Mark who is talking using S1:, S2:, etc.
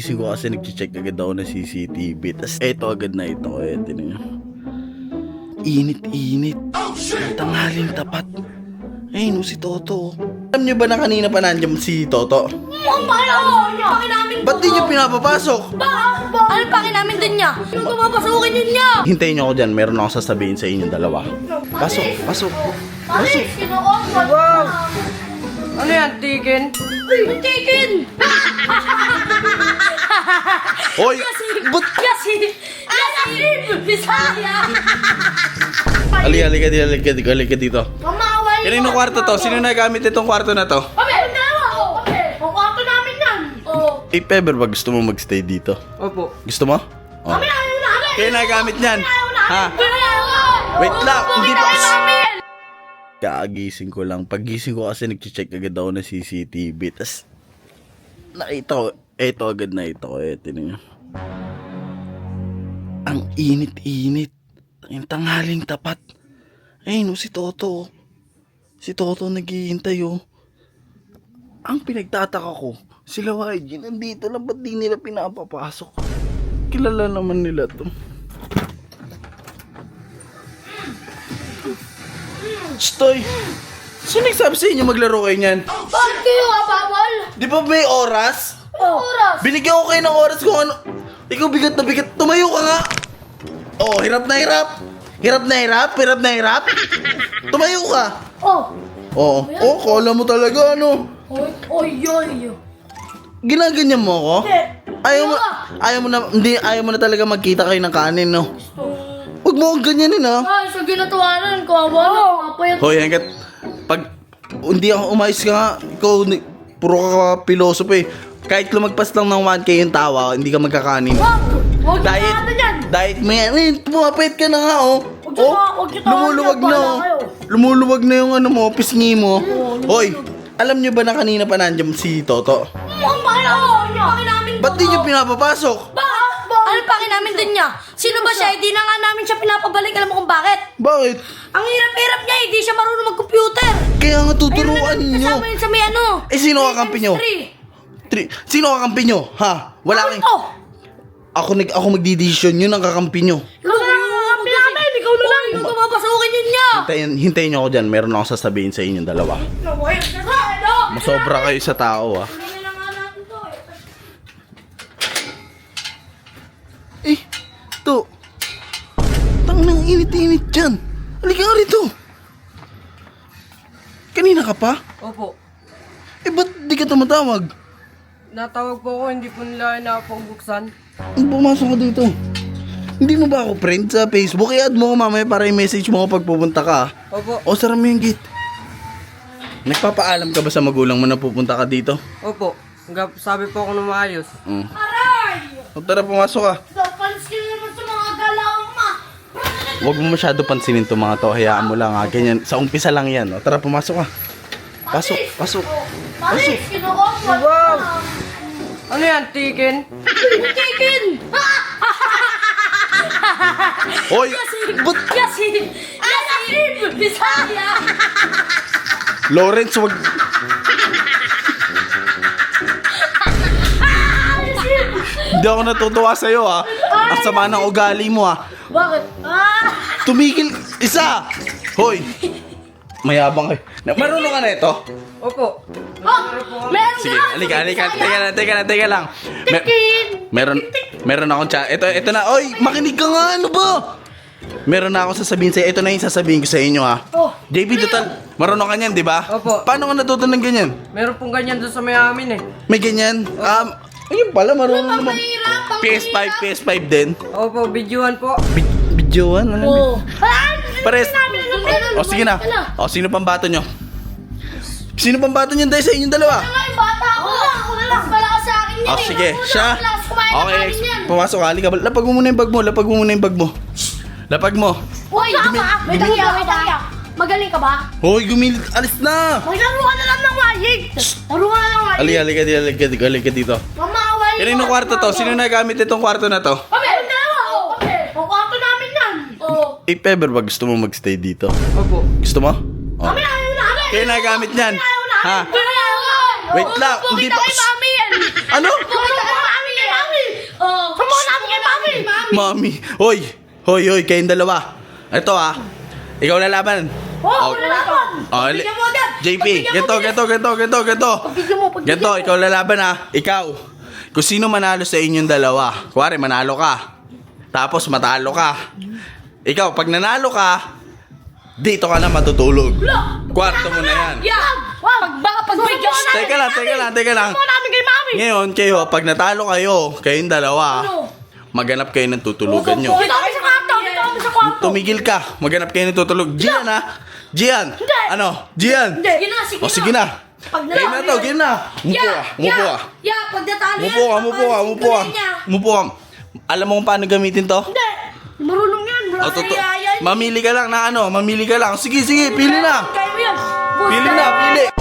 S1: Gising ko kasi nag-check agad ako ng CCTV. Tapos eto agad na ito. Eto na yun. Init-init. Ang tanghaling tapat. Ayun, si Toto. Alam niyo ba na kanina pa nandiyan si Toto?
S2: Ang paki namin
S1: Ba't di niyo pinapapasok?
S2: Ano paki namin din niya? Anong pumapasukin yun niya?
S1: Hintayin niyo ako dyan. Meron akong sasabihin sa inyong dalawa. Pasok, pasok. Pasok.
S2: Wow!
S3: Ano yan, Tikin?
S2: Tikin!
S1: Hoy! Ba't?
S2: Yasi! Bisaya!
S1: Halika dito.
S2: Mamawal
S1: Kanino kwarto to? Sino nagamit itong kwarto na to?
S2: Kami! Ang kwarto namin yan! Oo.
S1: If ever ba gusto mo magstay dito?
S3: Opo.
S1: Gusto mo? Oh.
S2: Kami ayaw namin!
S1: Kaya nagamit niyan. Ha?
S2: Ayaw!
S1: Wait lang, hindi pa.
S2: Ayaw namin!
S1: Kaagising ko lang. Pagising ko kasi nag-check agad ako ng CCTV. Tapos, nakita ko, eto agad na ito. Eto na yun. Ang init-init. Ang tanghaling tapat. Ayun, si Toto. Si Toto naghihintay, oh. Ang pinagtataka ko, sila YG, nandito lang, ba't di nila pinapapasok? Kilala naman nila to. Stoy! Sino nagsabi sa inyo maglaro kayo niyan?
S2: Bakit kayo ababol?
S1: Di ba may oras?
S2: Oras!
S1: Binigyan ko kayo ng oras kung ano. Ikaw bigat na bigat. Tumayo ka nga. Oh, hirap na hirap. Hirap na hirap. Hirap na hirap. Tumayo ka.
S2: Oh!
S1: Oo. Oh, kala mo talaga ano.
S2: Oy!
S1: Ginaganyan mo ako?
S2: Hindi.
S1: Ayaw mo na talaga magkita kayo ng kanin, no? Huwag mo akong ganyanin, ha?
S2: Ay, sa ginatawanan, kawawa na. Kapayat.
S1: Hoy, hanggat pag hindi ako umayos ka nga, ikaw puro ka pilosopo eh. Kahit lumagpas lang ng 1K yung tawa, hindi ka magkakanin.
S2: Huwag
S1: Diet,
S2: niyo natin yan!
S1: diet mo yan. Eh, pumapait ka na nga, oh.
S2: Huwag niyo tawanan
S1: lumuluwag
S2: yan,
S1: na,
S2: bahala
S1: oh.
S2: kayo.
S1: Lumuluwag na yung ano mo, pisngi mo. Hoy, alam niyo ba na kanina pa nandiyan si Toto?
S2: Ang paki namin
S1: Ba't di niyo pinapapasok?
S2: Ano paki namin din niya? Sino ba siya? Hindi na nga namin siya pinapabalik. Alam mo kung bakit?
S1: Bakit?
S2: Ang hirap-hirap niya, hindi siya marunong mag-computer.
S1: Kaya nga tuturuan niyo.
S2: Kasama yun sa may ano.
S1: Eh, sino kakampi niyo? Sino kakampi niyo? Ha? Wala kang...
S2: Oh!
S1: Ako magdidesisyon, yun ang kakampi niyo.
S2: Ikaw na lang ang kakampi namin. Ikaw na lang. Anong pumapasukin yun niya?
S1: Hintayin niyo ako dyan. Meron akong sasabihin sa inyong dalawa. Masobra kayo sa tao, ah. Eh, to. Tangnang init-init dyan. Halika nga rito. Kanina ka pa?
S3: Opo.
S1: Eh, ba't di ka tumatawag?
S3: Natawag po ako, hindi po nila napabuksan.
S1: Pumasok ka dito. Hindi mo ba ako friend sa Facebook? I-add mo ko mamaya para i-message mo ko pag pupunta ka.
S3: Opo.
S1: O, sara mo yung gate. Nagpapaalam ka ba sa magulang mo na pupunta ka dito?
S3: Opo. Sabi po ako na maayos.
S2: Aray!
S1: O, tara, pumasok ka.
S2: Pansin naman sa mga galaw ma.
S1: Huwag mo masyado pansinin itong mga to. Hayaan mo lang, ha. Ganyan. Sa umpisa lang yan. O, tara, pumasok ka. Pasok, pasok.
S2: Pasok! Kinukomfort!
S3: Wow! Ano yan, Tikin?
S2: Tikin!
S1: Hoy! Ba't?
S2: Yasi! Bisaya!
S1: Lawrence, wag... Hindi ako natutuwa sa'yo, ha. Ang sama ng ugali mo, ha.
S2: Bakit?
S1: Tumigil. Isa! Hoy! Mayabang kayo. Marunong ka na ito?
S3: Opo.
S2: Meron
S1: Sige,
S2: ka!
S1: halika. Teka lang.
S2: Tikin!
S1: Meron akong chat. Ito na. Oy, makinig ka nga. Ano ba? Meron na akong sasabihin sa'yo. Ito na yung sasabihin ko sa inyo, ha.
S2: Oh.
S1: JB, total, marunong ka niyan, di ba?
S3: Opo.
S1: Paano ka natuto ng ganyan?
S3: Meron pong ganyan doon sa may amin eh.
S1: May ganyan? Ayun pala, marunong naman.
S2: Pangmahirap!
S1: PS5 din.
S3: Opo, videoan po.
S1: Videoan? Ano?
S2: Oh.
S1: Pares. O, sige na. O, sino pang bato nyo? Sino pang bato nyo dahil sa inyong dalawa?
S2: Ay, bata ako! Ako na lang! Wala ka sa akin yan!
S1: O, sige. Siya. Okay,
S2: yan!
S1: pumasok ka. Halika. Lapag mo muna yung bag mo. Lapag mo.
S2: Uy! Wait lang! Magaling ka ba?
S1: Hoy, gumilit. Alis na.
S2: Maglaro ka na lang ng wajig! Laro ka na lang ng wajig!
S1: Halika dito.
S2: Mamawal!
S1: Kanino kwarto to? Sino nagamit itong kwarto na to?
S2: Kami! Ang dalawa! Kami! Ang kwarto namin yan! Oo!
S1: If ever ba gusto mo magstay dito?
S3: Opo.
S1: Gusto mo? O.
S2: Kami ayaw namin!
S1: Kaya nagamit niyan.
S2: Ayaw namin!
S1: Ha?
S2: Ayaw namin!
S1: Wait lang,
S2: Pukita
S1: hindi pa-
S2: kay mami yan!
S1: Ano?
S2: Pukita kay mami yan!
S1: Mami. Hoy, kayong dalawa. Ito ikaw lalaban.
S2: Oo, wala laban. Pagbigyan mo agad.
S1: JP,
S2: Pagbigyan mo agad.
S1: ganito.
S2: Pagbigyan mo.
S1: Ganito, ikaw lalaban Ikaw. Kung sino manalo sa inyong dalawa, kuwari manalo ka. Tapos matalo ka. Ikaw, pag nanalo ka, dito ka na matutulog. Kwarto mo na yan.
S2: Yan! Baka pagbigyan mo namin.
S1: Teka lang.
S2: mo namin kay mami.
S1: Ngayon, kayo, pag natalo kayo, kayong dalawa,
S2: Ano?
S1: maghanap kayo ng tutulugan nyo.
S2: Dito kami sa kwarto. Dito kami sa kwarto.
S1: Tumigil ka, maghanap kayo ng tutulog. Gian Gian!
S2: Hindi.
S1: Ano? Gian!
S2: Sige na, sige na.
S1: Sige na.
S2: Pag
S1: Game na to, game na. Umupo ka.
S2: Yeah, pag natalo yan.
S1: Umupo ka. Alam mo kung paano gamitin to?
S2: Hindi. Marunong yan.
S1: Mamili ka lang na Sige, pili na.
S2: Kaya mo yan.
S1: Pili na.